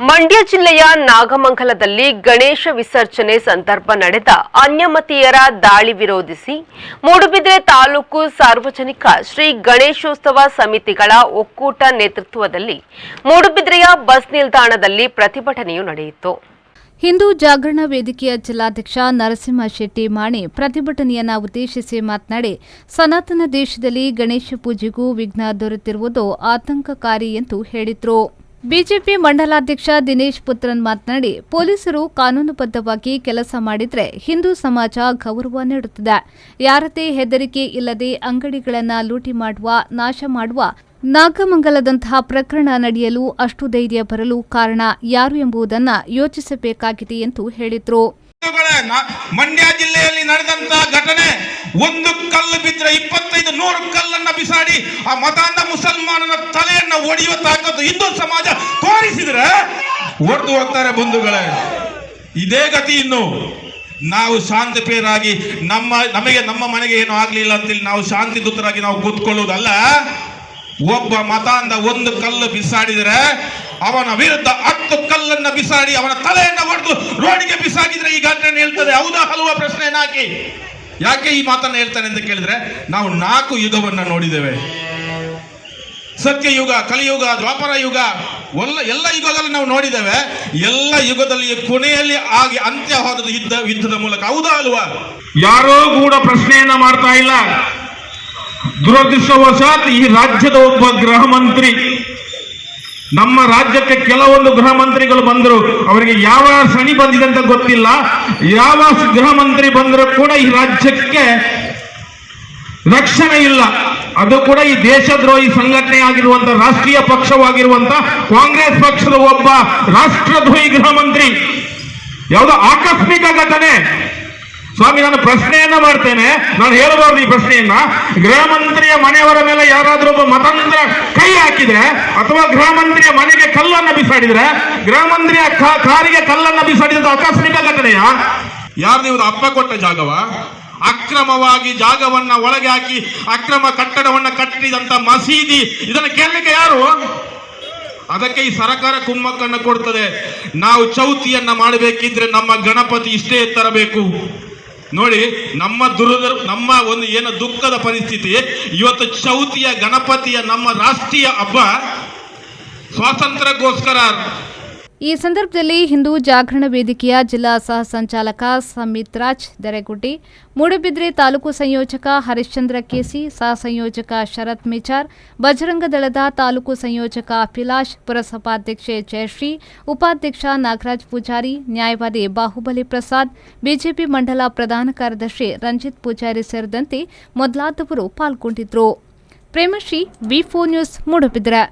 ಮಂಡ್ಯ ಜಿಲ್ಲೆಯ ನಾಗಮಂಗಲದಲ್ಲಿ ಗಣೇಶ ವಿಸರ್ಜನೆ ಸಂದರ್ಭ ನಡೆದ ಅನ್ಯಮತೀಯರ ದಾಳಿ ವಿರೋಧಿಸಿ ಮೂಡುಬಿದ್ರೆ ತಾಲೂಕು ಸಾರ್ವಜನಿಕ ಶ್ರೀ ಗಣೇಶೋತ್ಸವ ಸಮಿತಿಗಳ ಒಕ್ಕೂಟ ನೇತೃತ್ವದಲ್ಲಿ ಮೂಡುಬಿದ್ರೆಯ ಬಸ್ ನಿಲ್ದಾಣದಲ್ಲಿ ಪ್ರತಿಭಟನೆಯು ನಡೆಯಿತು. ಹಿಂದೂ ಜಾಗರಣ ವೇದಿಕೆಯ ಜಿಲ್ಲಾಧ್ಯಕ್ಷ ನರಸಿಂಹ ಶೆಟ್ಟಿ ಮಾಣಿ ಪ್ರತಿಭಟನೆಯನ್ನ ಉದ್ದೇಶಿಸಿ ಮಾತನಾಡಿ, ಸನಾತನ ದೇಶದಲ್ಲಿ ಗಣೇಶ ಪೂಜೆಗೂ ವಿಘ್ನ ದೊರೆತಿರುವುದು ಆತಂಕಕಾರಿ ಎಂದು ಹೇಳಿದರು. ಬಿಜೆಪಿ ಮಂಡಲಾಧ್ಯಕ್ಷ ದಿನೇಶ್ ಪುತ್ರನ್ ಮಾತನಾಡಿ, ಪೊಲೀಸರು ಕಾನೂನುಬದ್ಧವಾಗಿ ಕೆಲಸ ಮಾಡಿದ್ರೆ ಹಿಂದೂ ಸಮಾಜ ಗೌರವ ನೀಡುತ್ತದೆ. ಯಾರದೇ ಹೆದರಿಕೆ ಇಲ್ಲದೆ ಅಂಗಡಿಗಳನ್ನು ಲೂಟಿ ಮಾಡುವ, ನಾಶ ಮಾಡುವ ನಾಗಮಂಗಲದಂತಹ ಪ್ರಕರಣ ನಡೆಯಲು ಅಷ್ಟು ಧೈರ್ಯ ಬರಲು ಕಾರಣ ಯಾರು ಎಂಬುದನ್ನು ಯೋಚಿಸಬೇಕಾಗಿದೆ ಎಂದು ಹೇಳಿದರು. ಮಂಡ್ಯ ಜಿಲ್ಲೆಯಲ್ಲಿ ನಡೆದಂತಹ ಘಟನೆ, ಒಂದು ಕಲ್ಲು ಬಿದ್ದರೆ 25-100 ಕಲ್ಲನ್ನ ಬಿಸಾಡಿ ಆ ಮತಾಂಧ ಮುಸಲ್ಮಾನನ ತಲೆಯನ್ನ ಒಡೆಯುವ ತಾಕತ್ತು ಹಿಂದೂ ಸಮಾಜ ತೋರಿಸಿದ್ರೆ ಹೊಡೆದು ಹೋಗ್ತಾರೆ ಬಂಧುಗಳೇ. ಇದೇ ಗತಿ. ಇನ್ನು ನಾವು ಶಾಂತಿ ಪ್ರಿಯರಾಗಿ ನಮಗೆ ನಮ್ಮ ಮನೆಗೆ ಏನು ಆಗ್ಲಿಲ್ಲ ಅಂತೇಳಿ ನಾವು ಶಾಂತಿ ದೂತರಾಗಿ ನಾವು ಕೂತ್ಕೊಳ್ಳುವುದಲ್ಲ. ಒಬ್ಬ ಮತಾಂಧ ಒಂದು ಕಲ್ಲು ಬಿಸಾಡಿದರೆ ಅವನ ವಿರುದ್ಧ 10 ಕಲ್ಲನ್ನ ಬಿಸಾಡಿ ಅವನ ತಲೆಯನ್ನ ಹೊಡೆದು ರೋಡಿಗೆ ಬಿಸಾಡಿದ್ರೆ ಈ ಘಟನೆ ಹೇಳ್ತದೆ. ಹೌದಾ ಅಲ್ವಾ? ಪ್ರಶ್ನೆ ಯಾಕೆ ಈ ಮಾತನ್ನ ಹೇಳ್ತಾನೆ ಅಂತ ಕೇಳಿದ್ರೆ, ನಾವು 4 ಯುಗವನ್ನ ನೋಡಿದ್ದೇವೆ. ಸತ್ಯಯುಗ, ಕಲಿಯುಗ, ದ್ವಾಪರ ಯುಗ, ಎಲ್ಲ ಯುಗಗಳನ್ನು ನಾವು ನೋಡಿದ್ದೇವೆ. ಎಲ್ಲ ಯುಗದಲ್ಲಿ ಕೊನೆಯಲ್ಲಿ ಆಗಿ ಅಂತ್ಯ ಹೋದದ್ದು ಯುದ್ಧದ ಮೂಲಕ. ಹೌದಾ ಅಲ್ವಾ? ಯಾರೋ ಕೂಡ ಪ್ರಶ್ನೆಯನ್ನ ಮಾಡ್ತಾ ಇಲ್ಲ. ದುರದೃಷ್ಟವಶಾತ್ ಈ ರಾಜ್ಯದ ಒಬ್ಬ ಗೃಹ ಮಂತ್ರಿ, ನಮ್ಮ ರಾಜ್ಯಕ್ಕೆ ಕೆಲವೊಂದು ಗೃಹ ಮಂತ್ರಿಗಳು ಬಂದರು, ಅವರಿಗೆ ಯಾವ ಶನಿ ಬಂದಿದೆ ಅಂತ ಗೊತ್ತಿಲ್ಲ. ಯಾವ ಗೃಹ ಮಂತ್ರಿ ಬಂದರೂ ಕೂಡ ಈ ರಾಜ್ಯಕ್ಕೆ ರಕ್ಷಣೆ ಇಲ್ಲ. ಅದು ಕೂಡ ಈ ದೇಶದ್ರೋಹಿ ಸಂಘಟನೆ ಆಗಿರುವಂತ ರಾಷ್ಟ್ರೀಯ ಪಕ್ಷವಾಗಿರುವಂತ ಕಾಂಗ್ರೆಸ್ ಪಕ್ಷದ ಒಬ್ಬ ರಾಷ್ಟ್ರದ್ರೋಹಿ ಗೃಹ ಮಂತ್ರಿ. ಯಾವುದೋ ಆಕಸ್ಮಿಕ ಘಟನೆ. ಸ್ವಾಮಿ, ನಾನು ಪ್ರಶ್ನೆಯನ್ನ ಮಾಡ್ತೇನೆ, ನಾನು ಹೇಳಬಾರ್ದು ಈ ಪ್ರಶ್ನೆಯನ್ನ. ಗೃಹ ಮಂತ್ರಿಯ ಮನೆಯವರ ಮೇಲೆ ಯಾರಾದ್ರೂ ಒಬ್ಬ ಮತಾಂತರ ಕೈ ಹಾಕಿದ್ರೆ, ಅಥವಾ ಗೃಹ ಮಂತ್ರಿಯ ಮನೆಗೆ ಕಲ್ಲನ್ನ ಬಿಸಾಡಿದ್ರೆ, ಗೃಹ ಮಂತ್ರಿಯ ಕಾರಿಗೆ ಕಲ್ಲನ್ನ ಬಿಸಾಡಿದ ಆಕಸ್ಮಿಕ ಘಟನೆಯ? ಯಾರ್ದು ಇವರು ಅಪ್ಪ ಕೊಟ್ಟ ಜಾಗವ? ಅಕ್ರಮವಾಗಿ ಜಾಗವನ್ನ ಒಳಗೆ ಹಾಕಿ ಅಕ್ರಮ ಕಟ್ಟಡವನ್ನ ಕಟ್ಟಿದಂತ ಮಸೀದಿ, ಇದನ್ನು ಕೇಳಲಿಕ್ಕೆ ಯಾರು? ಅದಕ್ಕೆ ಈ ಸರ್ಕಾರ ಕುಮ್ಮಕ್ಕನ್ನು ಕೊಡ್ತದೆ. ನಾವು ಚೌತಿಯನ್ನ ಮಾಡಬೇಕಿದ್ರೆ ನಮ್ಮ ಗಣಪತಿ ಇಷ್ಟೇ ತರಬೇಕು. ನೋಡಿ, ನಮ್ಮ ಒಂದು ಏನು ದುಃಖದ ಪರಿಸ್ಥಿತಿ, ಇವತ್ತು ಚೌತಿಯ ಗಣಪತಿಯ ನಮ್ಮ ರಾಷ್ಟ್ರೀಯ ಹಬ್ಬ ಸ್ವಾತಂತ್ರ್ಯಕ್ಕೋಸ್ಕರ. ಈ ಸಂದರ್ಭದಲ್ಲಿ ಹಿಂದೂ ಜಾಗರಣ ವೇದಿಕೆಯ ಜಿಲ್ಲಾ ಸಹ ಸಂಚಾಲಕ ಸಮಿತ್ ರಾಜ್ ದರೆಗುಡ್ಡಿ, ಮೂಡುಬಿದ್ರೆ ತಾಲೂಕು ಸಂಯೋಜಕ ಹರಿಶ್ಚಂದ್ರ ಕೆಸಿ, ಸಹ ಸಂಯೋಜಕ ಶರತ್ ಮಿಚಾರ್, ಬಜರಂಗ ದಳದ ತಾಲೂಕು ಸಂಯೋಜಕ ಅಭಿಲಾಷ್, ಪುರಸಭಾಧ್ಯಕ್ಷೆ ಜಯಶ್ರೀ, ಉಪಾಧ್ಯಕ್ಷ ನಾಗರಾಜ್ ಪೂಜಾರಿ, ನ್ಯಾಯವಾದಿ ಬಾಹುಬಲಿ ಪ್ರಸಾದ್, ಬಿಜೆಪಿ ಮಂಡಲ ಪ್ರಧಾನ ಕಾರ್ಯದರ್ಶಿ ರಂಜಿತ್ ಪೂಜಾರಿ ಸೇರಿದಂತೆ ಮೊದಲಾದವರು ಪಾಲ್ಗೊಂಡಿದ್ದರು. ಪ್ರೇಮಶ್ರೀ, ವಿ4 ನ್ಯೂಸ್, ಮೂಡುಬಿದ್ರೆ.